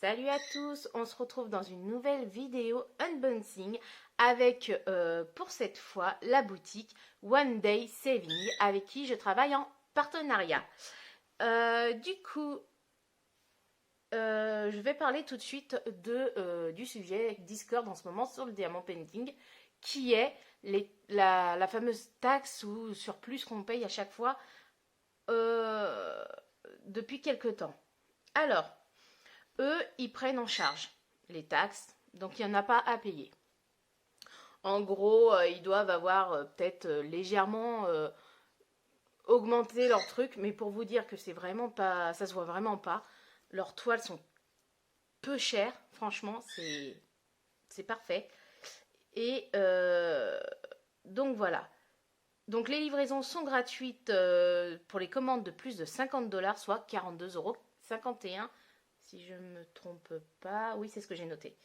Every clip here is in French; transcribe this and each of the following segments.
Salut à tous, on se retrouve dans une nouvelle vidéo unboxing avec pour cette fois la boutique One Day Saving avec qui je travaille en partenariat. Je vais parler tout de suite du sujet Discord en ce moment sur le diamant painting qui est la fameuse taxe ou surplus qu'on paye à chaque fois depuis quelque temps. Alors, eux, ils prennent en charge les taxes, donc il n'y en a pas à payer. En gros, ils doivent avoir peut-être légèrement augmenté leur truc, mais pour vous dire que c'est vraiment pas, ça se voit vraiment pas. Leurs toiles sont peu chères, franchement, c'est parfait. Et donc voilà. Donc les livraisons sont gratuites pour les commandes de plus de 50$, soit 42,51 €. Si je ne me trompe pas, oui, c'est ce que j'ai noté.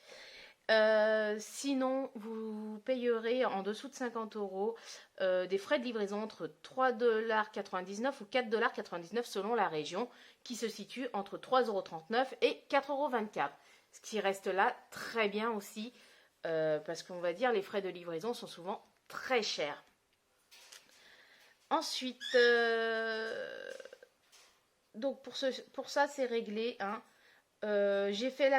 Sinon, vous payerez en dessous de 50€ des frais de livraison entre 3,99 € ou 4,99 € selon la région, qui se situe entre 3,39 € et 4,24 €. Ce qui reste là très bien aussi, parce qu'on va dire les frais de livraison sont souvent très chers. Ensuite, donc pour ça c'est réglé, hein. J'ai fait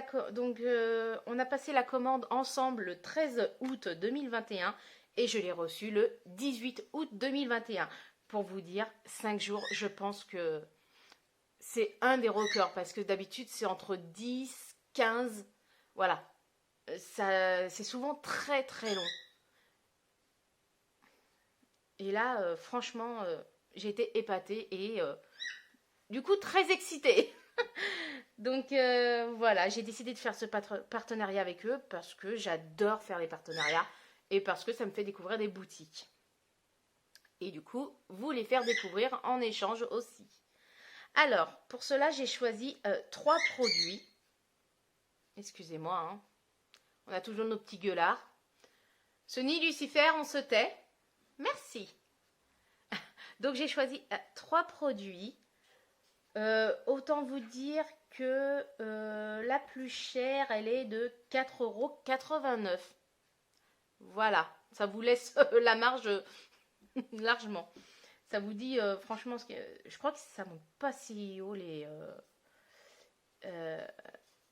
on a passé la commande ensemble le 13 août 2021 et je l'ai reçu le 18 août 2021. Pour vous dire, 5 jours, je pense que c'est un des records parce que d'habitude c'est entre 10, 15, voilà. C'est souvent très très long. Et là, franchement, j'ai été épatée et du coup très excitée. Donc voilà, j'ai décidé de faire ce partenariat avec eux parce que j'adore faire les partenariats et parce que ça me fait découvrir des boutiques. Et du coup, vous les faire découvrir en échange aussi. Alors, pour cela, j'ai choisi 3 produits. Excusez-moi, hein. On a toujours nos petits gueulards. Sony, Lucifer, on se tait. Merci. Donc j'ai choisi 3 produits. Autant vous dire que la plus chère, elle est de 4,89 €. Voilà, ça vous laisse la marge largement. Ça vous dit, franchement, je crois que ça monte pas si haut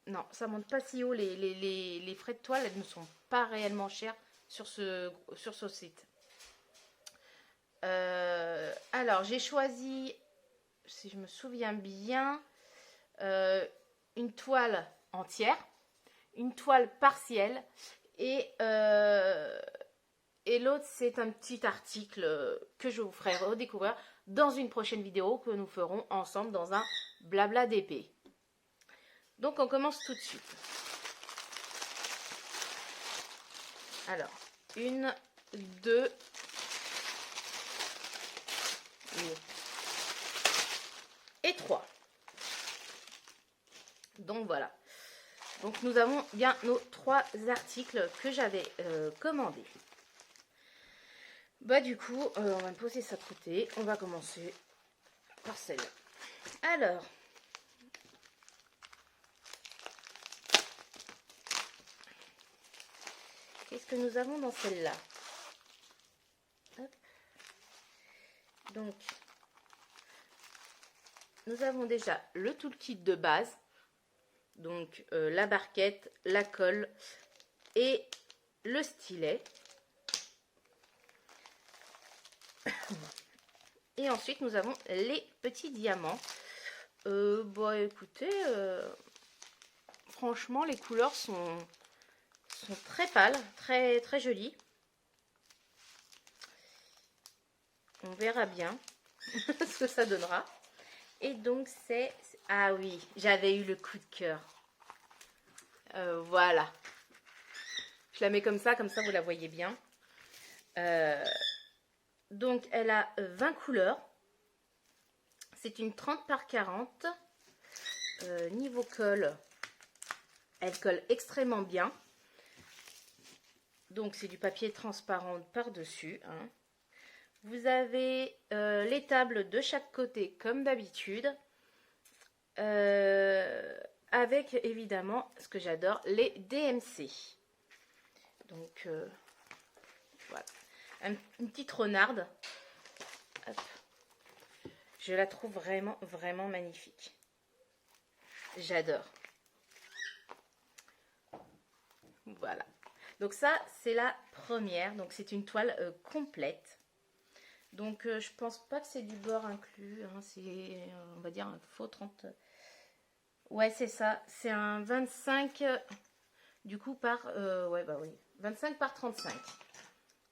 non, ça monte pas si haut les frais de toile, elles ne sont pas réellement chères sur ce site. Alors, j'ai choisi, si je me souviens bien, une toile entière, une toile partielle et l'autre c'est un petit article que je vous ferai redécouvrir dans une prochaine vidéo que nous ferons ensemble dans un blabla d'épée. Donc on commence tout de suite. Alors, 1, 2, et 3. Donc voilà. Donc nous avons bien nos 3 articles que j'avais commandés. Bah du coup, on va me poser ça de côté. On va commencer par celle-là. Alors, qu'est-ce que nous avons dans celle-là? Donc, nous avons déjà le toolkit de base. Donc, la barquette, la colle et le stylet. Et ensuite, nous avons les petits diamants. Bon, écoutez, franchement, les couleurs sont très pâles, très, très jolies. On verra bien ce que ça donnera. Et donc, c'est... Ah oui, j'avais eu le coup de cœur. Voilà. Je la mets comme ça vous la voyez bien. Donc, elle a 20 couleurs. C'est une 30 par 40. Niveau colle, elle colle extrêmement bien. Donc, c'est du papier transparent par-dessus. Hein. Vous avez les tables de chaque côté, comme d'habitude. avec évidemment ce que j'adore, les DMC. Donc voilà, une petite renarde. Hop. Je la trouve vraiment, vraiment magnifique. J'adore. Voilà. Donc ça, c'est la première. Donc c'est une toile complète. Donc je pense pas que c'est du bord inclus. Hein. C'est, on va dire, un faux 30. Ouais, c'est ça. C'est un 25, du coup, par... ouais, bah oui. 25 par 35.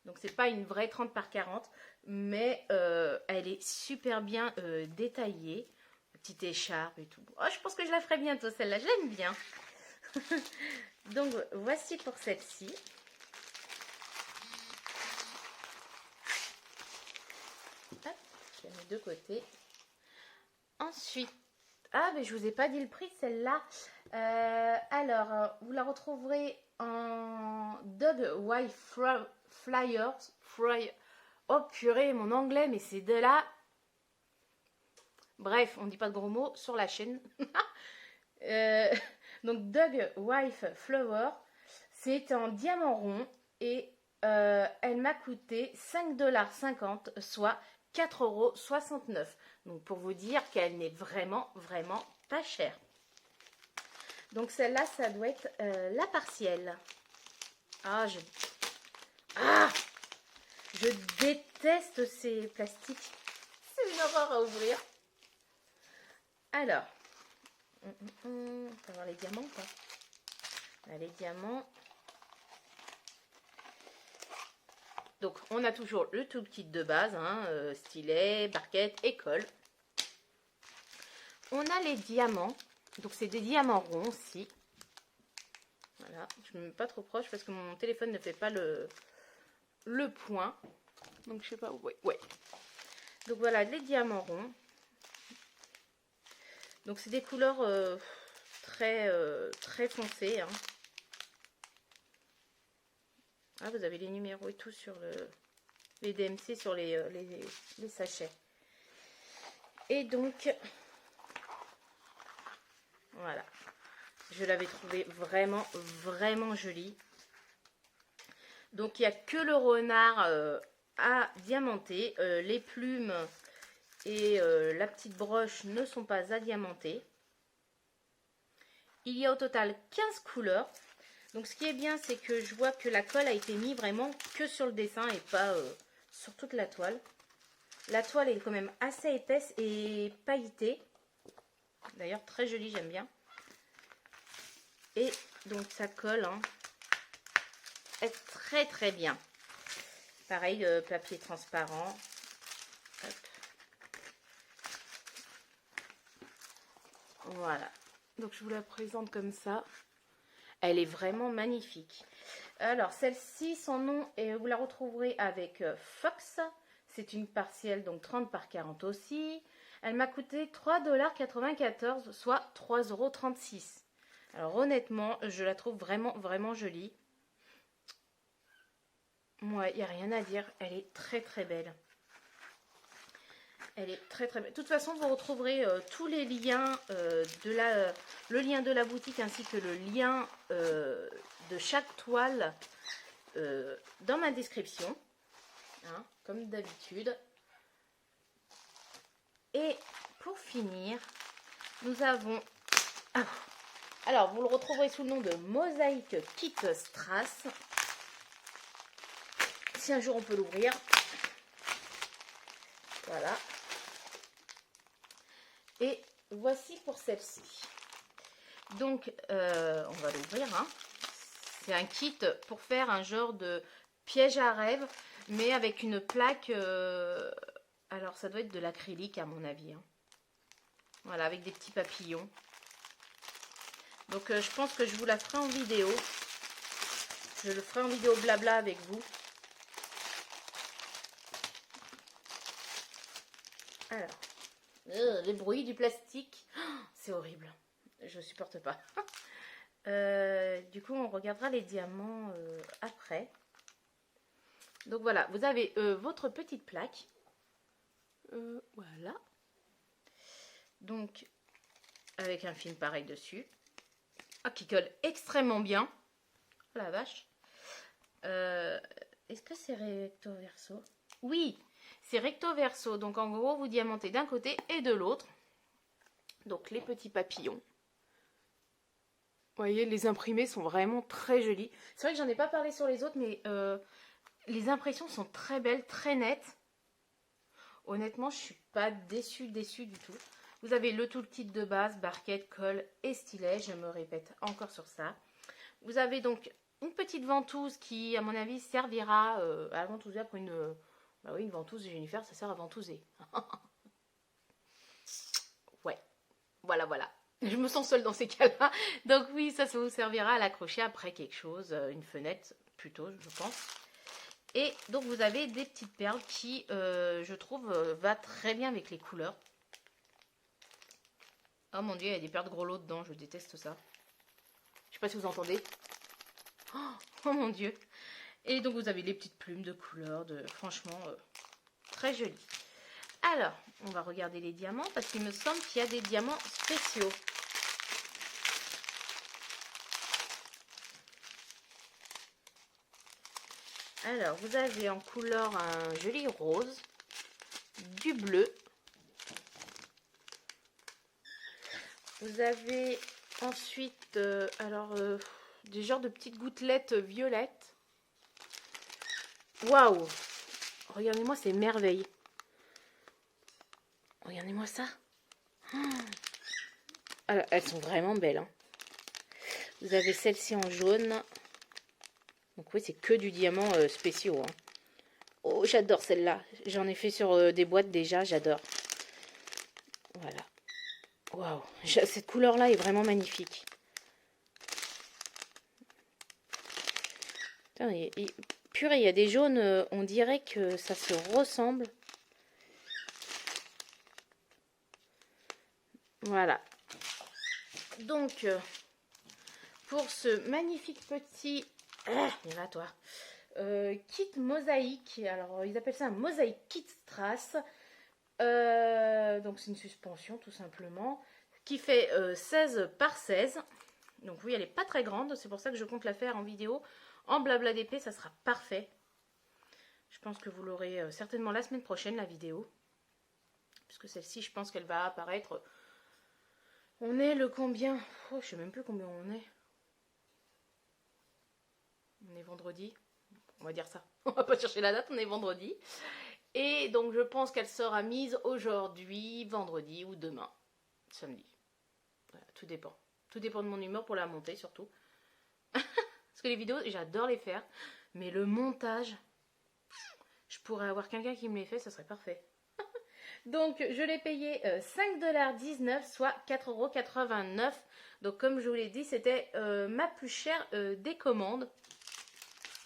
Donc c'est pas une vraie 30 par 40. Mais elle est super bien détaillée. Petite écharpe et tout. Oh, je pense que je la ferai bientôt, celle-là. Je l'aime bien. Donc, voici pour celle-ci. Hop, je la mets de côté. Ensuite, ah, mais je vous ai pas dit le prix de celle-là. Alors, vous la retrouverez en Dog White Flyers. Oh purée, mon anglais, mais c'est de là. Bref, on ne dit pas de gros mots sur la chaîne. Donc, Dog Wife Flower, c'est en diamant rond et elle m'a coûté 5,50 $, soit 4,69 €. Donc, pour vous dire qu'elle n'est vraiment, vraiment pas chère. Donc, celle-là, ça doit être la partielle. Ah, je déteste ces plastiques. C'est une horreur à ouvrir. Alors, on va voir les diamants ou pas? Là, les diamants. Donc, on a toujours le toolkit de base, hein, stylet, barquette et colle. On a les diamants. Donc, c'est des diamants ronds aussi. Voilà, je ne me mets pas trop proche parce que mon téléphone ne fait pas le point. Donc, je sais pas où. Ouais. Donc, voilà, les diamants ronds. Donc, c'est des couleurs très foncées. Hein. Ah, vous avez les numéros et tout sur les DMC, sur les sachets. Et donc, voilà. Je l'avais trouvé vraiment, vraiment jolie. Donc, il n'y a que le renard à diamanter. Les plumes et la petite broche ne sont pas à diamanter. Il y a au total 15 couleurs. Donc, ce qui est bien, c'est que je vois que la colle a été mise vraiment que sur le dessin et pas sur toute la toile. La toile est quand même assez épaisse et pailletée. D'ailleurs, très jolie, j'aime bien. Et donc, ça colle hein, est très, très bien. Pareil, papier transparent. Hop. Voilà. Donc, je vous la présente comme ça. Elle est vraiment magnifique. Alors, celle-ci, son nom, vous la retrouverez avec Fox. C'est une partielle, donc 30 par 40 aussi. Elle m'a coûté 3,94 $, soit 3,36 €. Alors, honnêtement, je la trouve vraiment, vraiment jolie. Moi, il n'y a rien à dire. Elle est très, très belle. Elle est très très belle. De toute façon, vous retrouverez tous les liens, le lien de la boutique ainsi que le lien de chaque toile dans ma description. Hein, comme d'habitude. Et pour finir, nous avons... Ah, alors, vous le retrouverez sous le nom de Mosaïque Kit Strass. Si un jour on peut l'ouvrir. Voilà. Et voici pour celle-ci. Donc, on va l'ouvrir. Hein. C'est un kit pour faire un genre de piège à rêve, mais avec une plaque. Alors, ça doit être de l'acrylique à mon avis. Hein. Voilà, avec des petits papillons. Donc, je pense que je vous la ferai en vidéo. Je le ferai en vidéo blabla avec vous. Alors. Les bruits du plastique, oh, c'est horrible, je supporte pas. Du coup, on regardera les diamants après. Donc voilà, vous avez votre petite plaque. Voilà. Donc, avec un film pareil dessus. qui colle extrêmement bien. Oh la vache. Est-ce que c'est recto verso? Oui, c'est recto verso. Donc en gros, vous diamantez d'un côté et de l'autre. Donc les petits papillons. Vous voyez, les imprimés sont vraiment très jolis. C'est vrai que j'en ai pas parlé sur les autres, mais les impressions sont très belles, très nettes. Honnêtement, je suis pas déçue du tout. Vous avez le toolkit de base, barquette, colle et stylet. Je me répète encore sur ça. Vous avez donc une petite ventouse qui, à mon avis, servira à ventouser après une... bah oui, une ventouse Jennifer, ça sert à ventouser. Ouais, voilà, voilà. Je me sens seule dans ces cas-là. Donc oui, ça vous servira à l'accrocher après quelque chose, une fenêtre plutôt, je pense. Et donc vous avez des petites perles qui, je trouve, va très bien avec les couleurs. Oh mon dieu, il y a des perles de gros lots dedans, je déteste ça. Je sais pas si vous entendez. Oh mon dieu. Et donc vous avez les petites plumes de couleurs, franchement, très jolies. Alors, on va regarder les diamants parce qu'il me semble qu'il y a des diamants spéciaux. Alors, vous avez en couleur un joli rose, du bleu. Vous avez ensuite, des genres de petites gouttelettes violettes. Waouh! Regardez-moi ces merveilles. Regardez-moi ça. Alors, elles sont vraiment belles. Hein. Vous avez celle-ci en jaune. Donc oui, c'est que du diamant spéciaux. Hein. Oh, j'adore celle-là. J'en ai fait sur des boîtes déjà, j'adore. Voilà. Waouh, cette couleur-là est vraiment magnifique. Putain, purée, il y a des jaunes, on dirait que ça se ressemble. Voilà. Donc, pour ce magnifique petit... viens là, toi. Kit mosaïque. Alors, ils appellent ça un mosaïque kit strass. Donc, c'est une suspension, tout simplement, qui fait 16 par 16. Donc, oui, elle n'est pas très grande. C'est pour ça que je compte la faire en vidéo. En blabla d'épée, ça sera parfait. Je pense que vous l'aurez certainement la semaine prochaine, la vidéo. Puisque celle-ci, je pense qu'elle va apparaître... On est le combien? Oh, je sais même plus combien on est. On est vendredi. On va dire ça. On va pas chercher la date, on est vendredi. Et donc je pense qu'elle sera mise aujourd'hui, vendredi ou demain. Samedi. Voilà, tout dépend. Tout dépend de mon humeur pour la monter surtout. Parce que les vidéos, j'adore les faire. Mais le montage, je pourrais avoir quelqu'un qui me les fait, ça serait parfait. Donc, je l'ai payé 5,19 $, soit 4,89 €. Donc, comme je vous l'ai dit, c'était ma plus chère des commandes.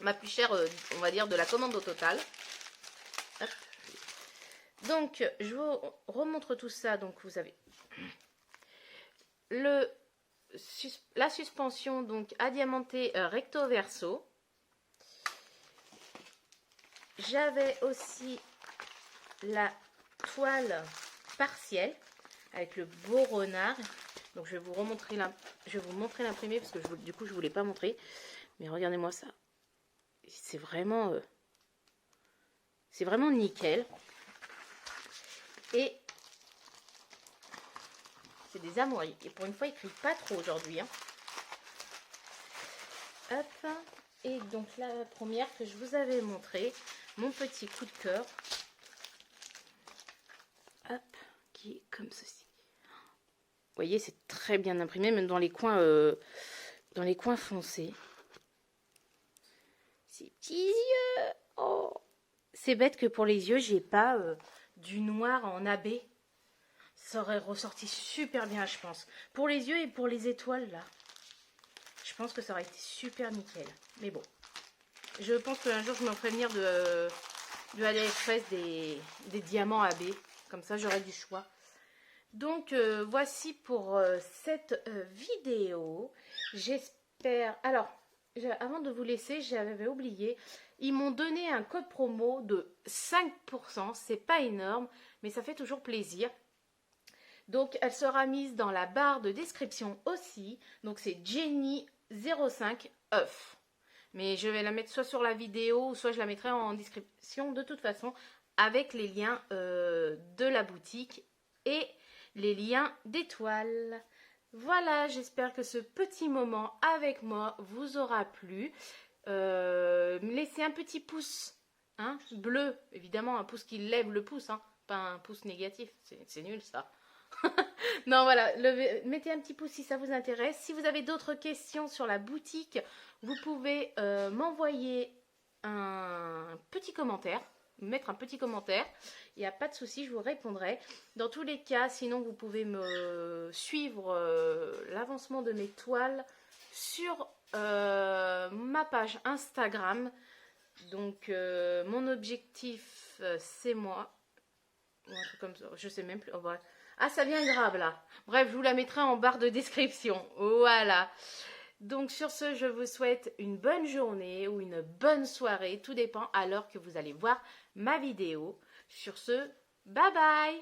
Ma plus chère, on va dire, de la commande au total. Hop. Donc, je vous remontre tout ça. Donc, vous avez la suspension donc à diamanté recto verso. J'avais aussi la toile partielle avec le beau renard. Donc je vais vous remontrer montrer l'imprimé parce que du coup je voulais pas montrer. Mais regardez-moi ça. C'est vraiment nickel. Et c'est des amours. Et pour une fois, il crie pas trop aujourd'hui. Hein. Hop. Et donc la première que je vous avais montré, mon petit coup de cœur. Hop, qui est comme ceci. Vous voyez, c'est très bien imprimé, même dans les coins foncés. Ces petits yeux. Oh, c'est bête que pour les yeux, j'ai pas du noir en AB. Ça aurait ressorti super bien, je pense. Pour les yeux et pour les étoiles, là. Je pense que ça aurait été super nickel. Mais bon. Je pense qu'un jour, je me ferai venir de AliExpress des diamants AB. Comme ça, j'aurai du choix. Donc, voici pour cette vidéo. J'espère... Alors, avant de vous laisser, j'avais oublié. Ils m'ont donné un code promo de 5%. C'est pas énorme, mais ça fait toujours plaisir. Donc, elle sera mise dans la barre de description aussi. Donc, c'est Jenny05 œuf. Mais je vais la mettre soit sur la vidéo, soit je la mettrai en description de toute façon avec les liens de la boutique et les liens d'étoiles. Voilà, j'espère que ce petit moment avec moi vous aura plu. Laissez un petit pouce hein, bleu, évidemment un pouce qui lève le pouce, hein, pas un pouce négatif, c'est nul ça. Non voilà, mettez un petit pouce si ça vous intéresse. Si vous avez d'autres questions sur la boutique, vous pouvez m'envoyer un petit commentaire, mettre un petit commentaire. Il n'y a pas de souci, je vous répondrai. Dans tous les cas, sinon vous pouvez me suivre l'avancement de mes toiles sur ma page Instagram. Donc mon objectif c'est moi. Ou un truc comme ça, je sais même plus. Oh, bref. Ah, ça vient grave là. Bref, je vous la mettrai en barre de description. Voilà. Donc sur ce, je vous souhaite une bonne journée ou une bonne soirée. Tout dépend à l'heure que vous allez voir ma vidéo. Sur ce, bye bye.